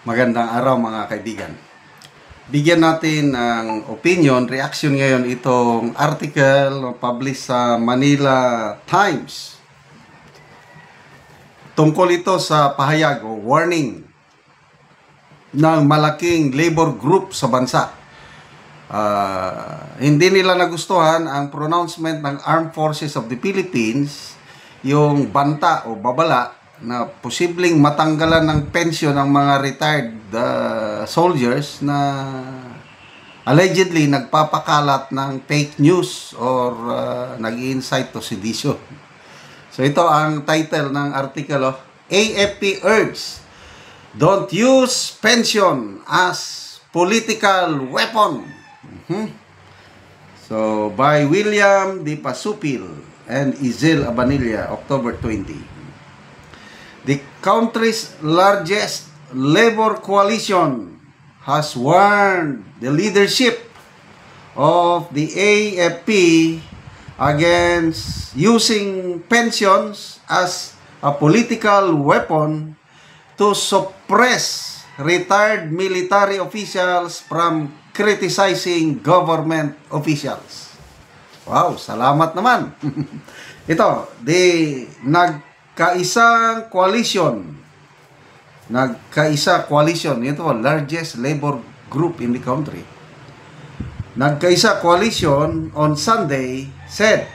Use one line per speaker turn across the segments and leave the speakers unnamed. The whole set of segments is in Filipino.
Magandang araw mga kaibigan. Bigyan natin ng opinion, reaction ngayon itong article published sa Manila Times. Tungkol ito sa pahayag o warning ng malaking labor group sa bansa. Hindi nila nagustuhan ang pronouncement ng Armed Forces of the Philippines, yung banta o babala na posibleng matanggalan ng pensyon ng mga retired soldiers na allegedly nagpapakalat ng fake news or nag-incite to sedition. So ito ang title ng article, AFP urges, don't use pension as political weapon. So by William D. Pasupil and Izel Abanilla, October 20. The country's largest labor coalition has warned the leadership of the AFP against using pensions as a political weapon to suppress retired military officials from criticizing government officials. Wow, salamat naman. Ito, nagkaisang coalition, ito largest labor group in the country. Nagkaisa coalition on Sunday said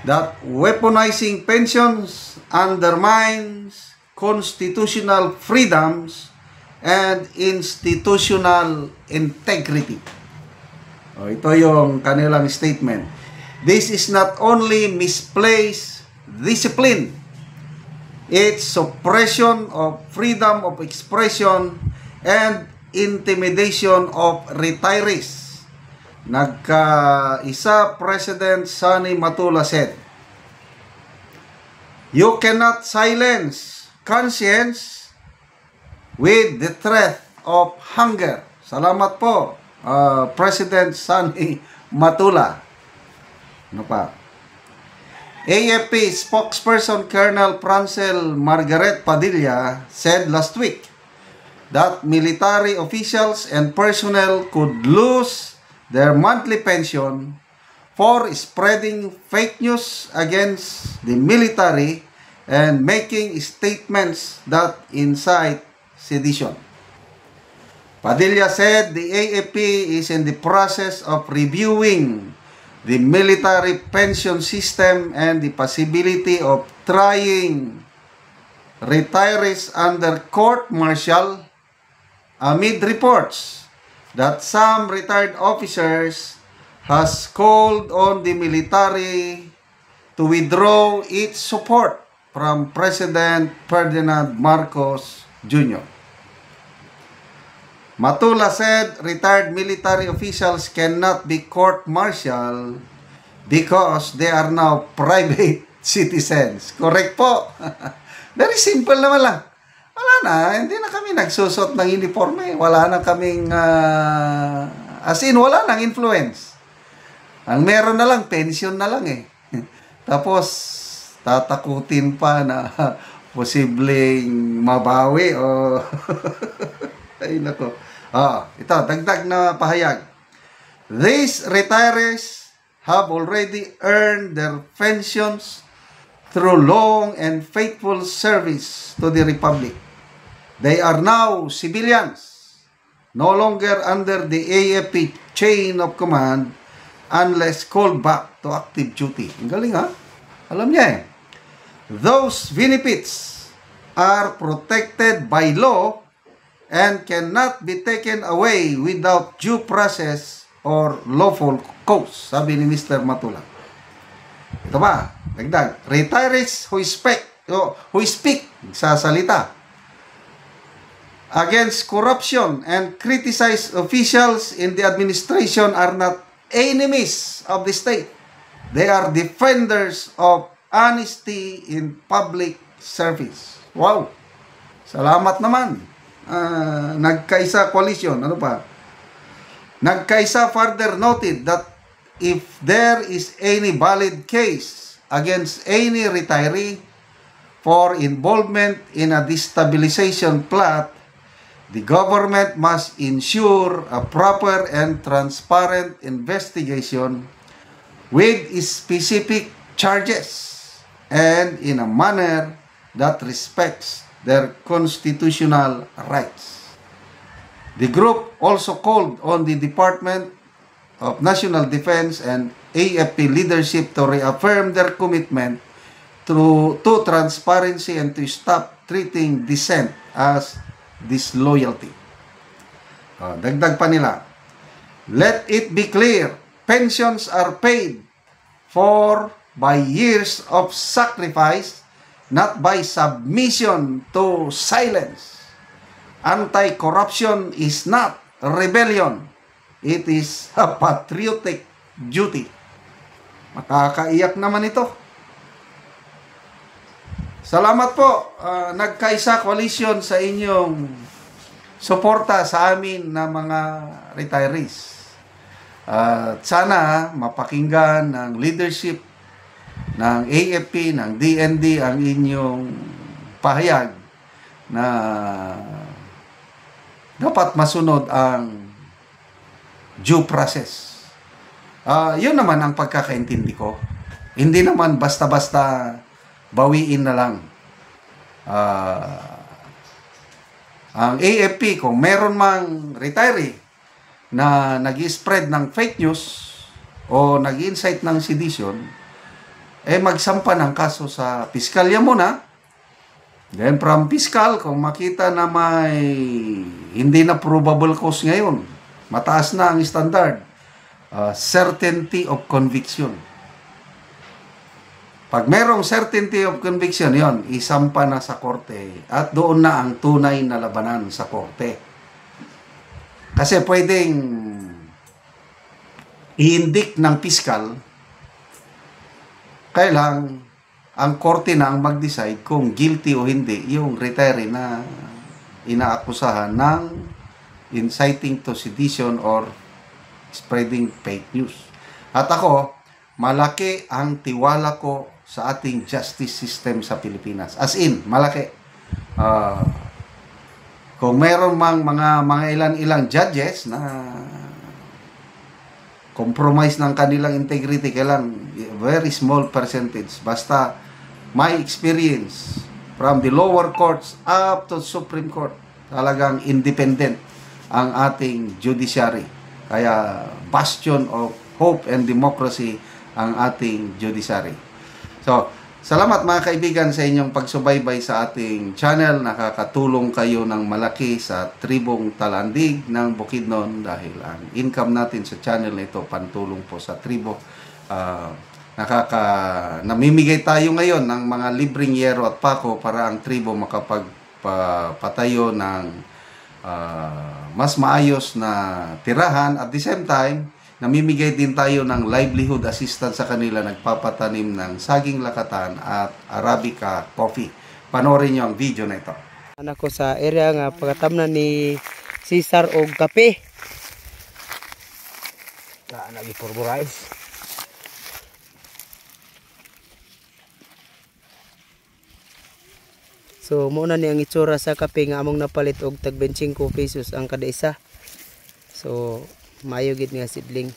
that weaponizing pensions undermines constitutional freedoms and institutional integrity. Ito yung kanilang statement. This is not only misplaced discipline, it's suppression of freedom of expression and intimidation of retirees. Nagkaisa President Sonny Matula said, you cannot silence conscience with the threat of hunger. Salamat po, President Sonny Matula. Ano pa? AFP spokesperson Colonel Francel Margaret Padilla said last week that military officials and personnel could lose their monthly pension for spreading fake news against the military and making statements that incite sedition. Padilla said the AFP is in the process of reviewing the military pension system and the possibility of trying retirees under court-martial amid reports that some retired officers has called on the military to withdraw its support from President Ferdinand Marcos Jr. Matula said retired military officials cannot be court-martial because they are now private citizens. Correct po. Very simple naman lang. Wala na, hindi na kami nagsusot ng uniforme. Wala na kaming, wala nang influence. Ang meron na lang, pension na lang eh. Tapos, tatakutin pa na posibleng mabawi o... Ay, nako. Ito, dagdag na pahayag. These retirees have already earned their pensions through long and faithful service to the Republic. They are now civilians, no longer under the AFP chain of command unless called back to active duty. Ang galing ha? Alam niya eh. Those benefits are protected by law and cannot be taken away without due process or lawful cause, sabi ni Mr. Matula. Ito ba? Dagdag. Retirees who speak sa salita against corruption and criticize officials in the administration are not enemies of the state. They are defenders of honesty in public service. Wow! Salamat naman. Nagkaisa coalition. Ano pa? Nagkaisa further noted that if there is any valid case against any retiree for involvement in a destabilization plot, The government must ensure a proper and transparent investigation with specific charges and in a manner that respects their constitutional rights. The group also called on the Department of National Defense and AFP leadership to reaffirm their commitment to transparency and to stop treating dissent as disloyalty. Dagdag pa nila, let it be clear, pensions are paid for by years of sacrifice, not by submission to silence. Anti-corruption is not rebellion. It is a patriotic duty. Makakaiyak naman ito. Salamat po, Nagkaisa Coalition, sa inyong suporta sa amin na mga retirees. Sana mapakinggan ng leadership ng AFP, ng DND ang inyong pahayag na dapat masunod ang due process. Yun naman ang pagkakaintindi ko. Hindi naman basta-basta bawiin na lang. Ang AFP, kung meron mang retiree na nag-spread ng fake news o nag-incite ng sedition, magsampa ng kaso sa piskalya muna. Then from piskal, kung makita na may hindi na probable cause ngayon, mataas na ang standard, certainty of conviction. Pag merong certainty of conviction, yon, isampa na sa korte at doon na ang tunay na labanan sa korte. Kasi pwedeng i-indict ng piskal, kailang ang korte na ang mag-decide kung guilty o hindi yung retiree na inaakusahan ng inciting to sedition or spreading fake news. At ako, malaki ang tiwala ko sa ating justice system sa Pilipinas. As in, malaki. Kung meron mang mga ilan-ilang judges na compromise ng kanilang integrity, kailang very small percentage. Basta my experience from the lower courts up to Supreme Court, talagang independent ang ating judiciary. Kaya bastion of hope and democracy ang ating judiciary. So, salamat mga kaibigan sa inyong pagsubaybay sa ating channel. Nakakatulong kayo ng malaki sa tribong Talandig ng Bukidnon dahil ang income natin sa channel na ito pantulong po sa tribo. Namimigay tayo ngayon ng mga libreng yero at pako para ang tribo makapagpatayo ng mas maayos na tirahan. At the same time, namimigay din tayo ng livelihood assistance sa kanila, nagpapatanim ng saging lakatan at Arabica coffee. Panoorin nyo ang video na ito.
Anak ko sa area nga pagatamnan ni Cesar og kape. Nagi purburais. So muna ni ang itsura sa kape nga among napalit og tag 25 pesos ang kada isa. So mayo gid nga sidling.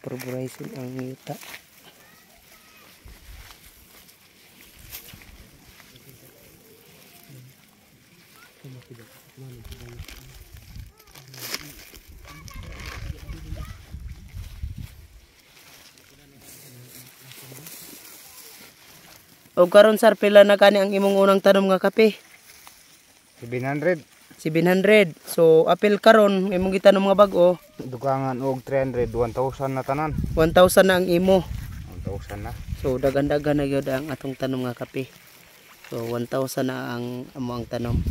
Purburaisin ang yuta. O karon sir, pila na kani ang imong unang tanom nga kape?
700.
700. So apil karon imong gitanom nga bag-o,
Dugangan og 300, 1,000 na tanan.
1,000 na ang imo.
1,000 na.
So dagan-dagan na gyud ang atong tanom nga kape. So 1,000 na ang amo ang tanom.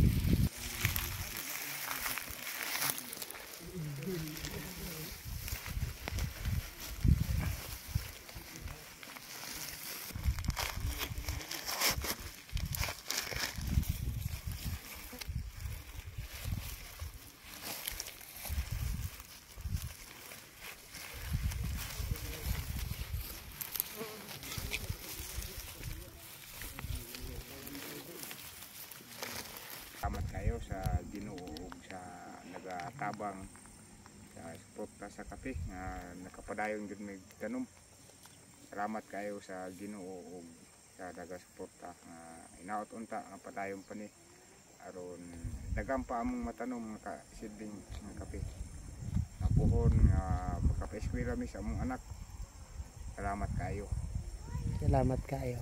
kayo sa Ginoo ug sa nagatabang sa suporta sa kape nga nakapadayon gid may tanom. Salamat kayo sa Ginoo ug sa nagasuporta nga inaot unta nga padayon pa ni aron daghang pa among matanom makasidling nga kape. Nga puhon nga makapaeskwela mi sa among anak. Salamat kayo.
Salamat kayo.